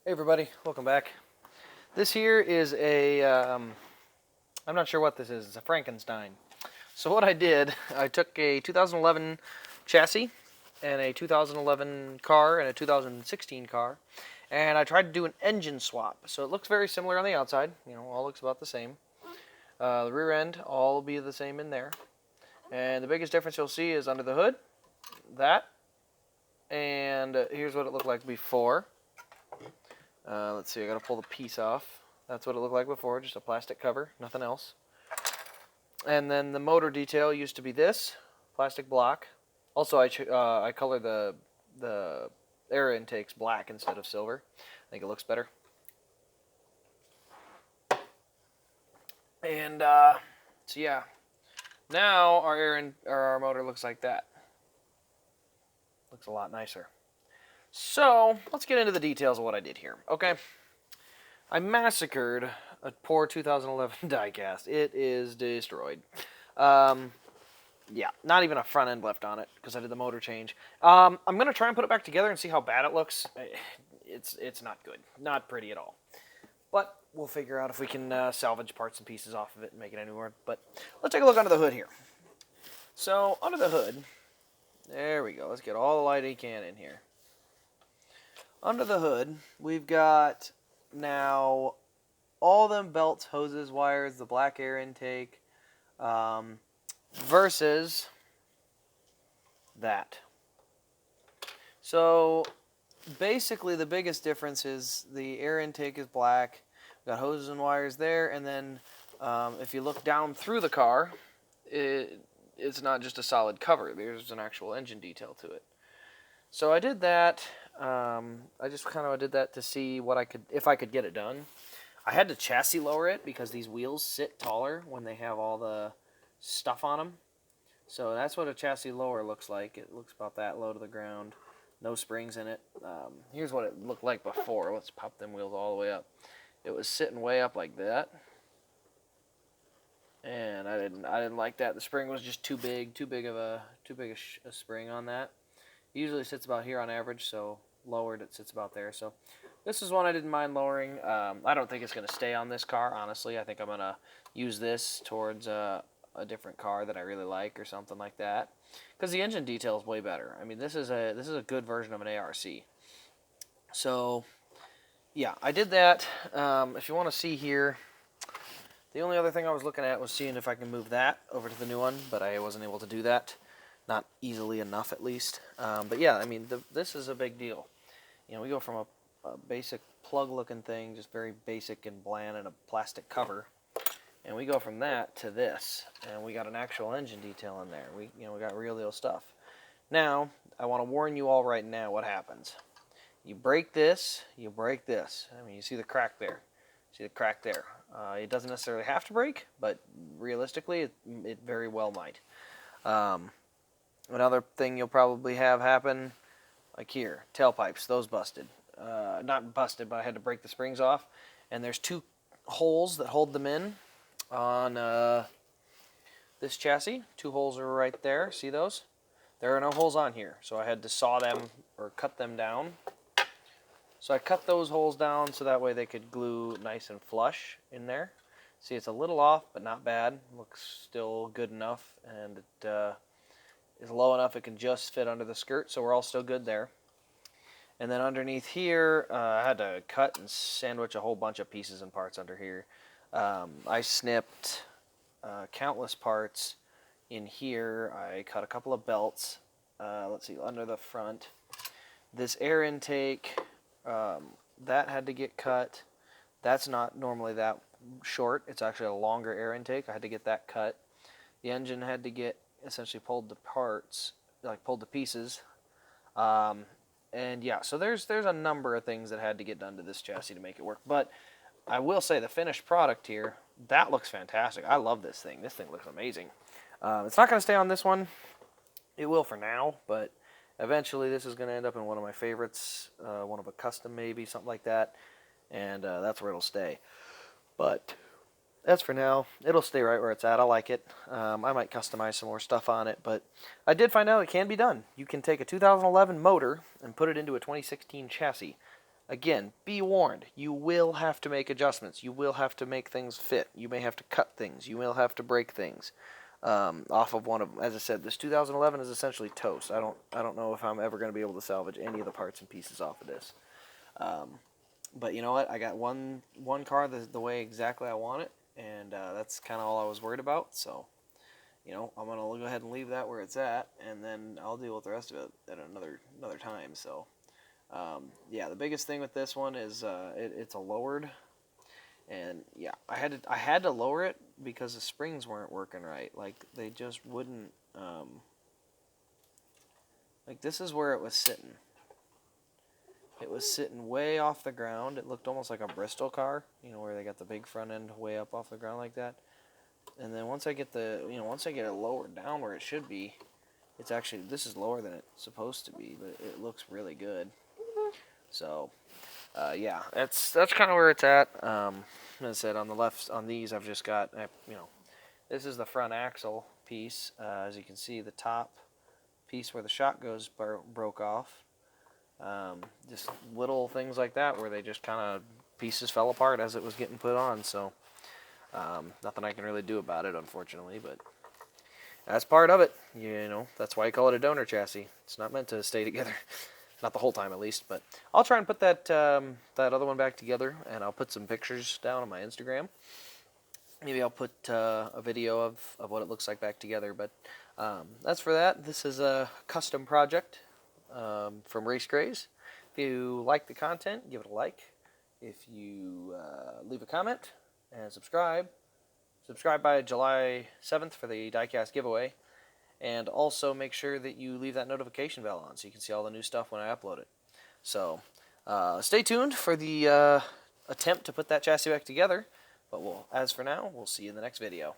Hey everybody, welcome back. This here is a, I'm not sure what this is, it's a Frankenstein. So what I did, I took a 2011 chassis and a 2011 car and a 2016 car, and I tried to do an engine swap. So it looks very similar on the outside, all looks about the same. The rear end, all will be the same in there. And the biggest difference you'll see is under the hood, that, and here's what it looked like before. Let's see, I gotta pull the piece off. That's what it looked like before, just a plastic cover, nothing else. And then the motor detail used to be this, plastic block. Also, I color the air intakes black instead of silver. I think it looks better. And so yeah, now our motor looks like that. Looks a lot nicer. So let's get into the details of what I did here. Okay, I massacred a poor 2011 diecast. It is destroyed. Yeah, not even a front end left on it because I did the motor change. I'm gonna try and put it back together and see how bad it looks. It's not good, not pretty at all. But we'll figure out if we can salvage parts and pieces off of it and make it any more. But let's take a look under the hood here. So under the hood, there we go. Let's get all the light we can in here. Under the hood, we've got now all them belts, hoses, wires, the black air intake, versus that. So basically the biggest difference is the air intake is black. We've got hoses and wires there, and then if you look down through the car, it's not just a solid cover. There's an actual engine detail to it. So I did that. I just kind of did that to see if I could get it done. I had to chassis lower it because these wheels sit taller when they have all the stuff on them. So that's what a chassis lower looks like. It looks about that low to the ground. No springs in it. Here's what it looked like before. Let's pop them wheels all the way up. It was sitting way up like that. And I didn't like that. The spring was just too big a spring on that. It usually sits about here on average, so lowered it sits about there. So this is one I didn't mind lowering. I don't think it's going to stay on this car, honestly. I think I'm going to use this towards a different car that I really like or something like that, because the engine detail is way better. I mean, this is a good version of an ARC. So yeah, I did that. If you want to see here, the only other thing I was looking at was seeing if I can move that over to the new one, but I wasn't able to do that. Not easily enough, at least. But yeah, I mean, this is a big deal. We go from a basic plug-looking thing, just very basic and bland, and a plastic cover, and we go from that to this, and we got an actual engine detail in there. We got real deal stuff. Now, I want to warn you all right now what happens. You break this, you break this. I mean, you see the crack there. See the crack there. It doesn't necessarily have to break, but realistically, it very well might. Another thing you'll probably have happen, like here, tailpipes, those busted. Not busted, but I had to break the springs off. And there's two holes that hold them in on this chassis. Two holes are right there. See those? There are no holes on here, so I had to saw them or cut them down. So I cut those holes down so that way they could glue nice and flush in there. See, it's a little off, but not bad. Looks still good enough, and it is low enough it can just fit under the skirt, so we're all still good there. And then underneath here, I had to cut and sandwich a whole bunch of pieces and parts under here. I snipped countless parts in here. I cut a couple of belts. Let's see, under the front. This air intake, that had to get cut. That's not normally that short. It's actually a longer air intake. I had to get that cut. The engine had to get essentially pulled to parts, like pulled to pieces. And yeah, so there's a number of things that had to get done to this chassis to make it work. But I will say the finished product here, that looks fantastic. I love this thing. This thing looks amazing. It's not going to stay on this one. It will for now, but eventually this is going to end up in one of my favorites, one of a custom maybe, something like that. And that's where it'll stay. But as for now, it'll stay right where it's at. I like it. I might customize some more stuff on it, but I did find out it can be done. You can take a 2011 motor and put it into a 2016 chassis. Again, be warned, you will have to make adjustments. You will have to make things fit. You may have to cut things. You will have to break things off of one of them. As I said, this 2011 is essentially toast. I don't know if I'm ever going to be able to salvage any of the parts and pieces off of this. But you know what? I got one car the way exactly I want it, and that's kind of all I was worried about. So, you know, I'm gonna go ahead and leave that where it's at, and then I'll deal with the rest of it at another time. So. Yeah, the biggest thing with this one is it's a lowered, and yeah, I had to lower it because the springs weren't working right. Like they just wouldn't. Like this is where it was sitting. It was sitting way off the ground. It looked almost like a Bristol car, you know, where they got the big front end way up off the ground like that. And then once I get once I get it lowered down where it should be, it's actually, this is lower than it's supposed to be, but it looks really good. So, yeah, that's kind of where it's at. As I said, on the left, on these, I've just got, this is the front axle piece. As you can see, the top piece where the shock goes broke off. Just little things like that where they just kind of, pieces fell apart as it was getting put on. So, nothing I can really do about it, unfortunately, but that's part of it. You know, that's why you call it a donor chassis. It's not meant to stay together. Not the whole time, at least, but I'll try and put that that other one back together, and I'll put some pictures down on my Instagram. Maybe I'll put a video of what it looks like back together, but that's for that. This is a custom project from Race Craze. If you like the content, give it a like. If you leave a comment and subscribe by July 7th for the Diecast giveaway. And also make sure that you leave that notification bell on so you can see all the new stuff when I upload it. So stay tuned for the attempt to put that chassis back together. But as for now, we'll see you in the next video.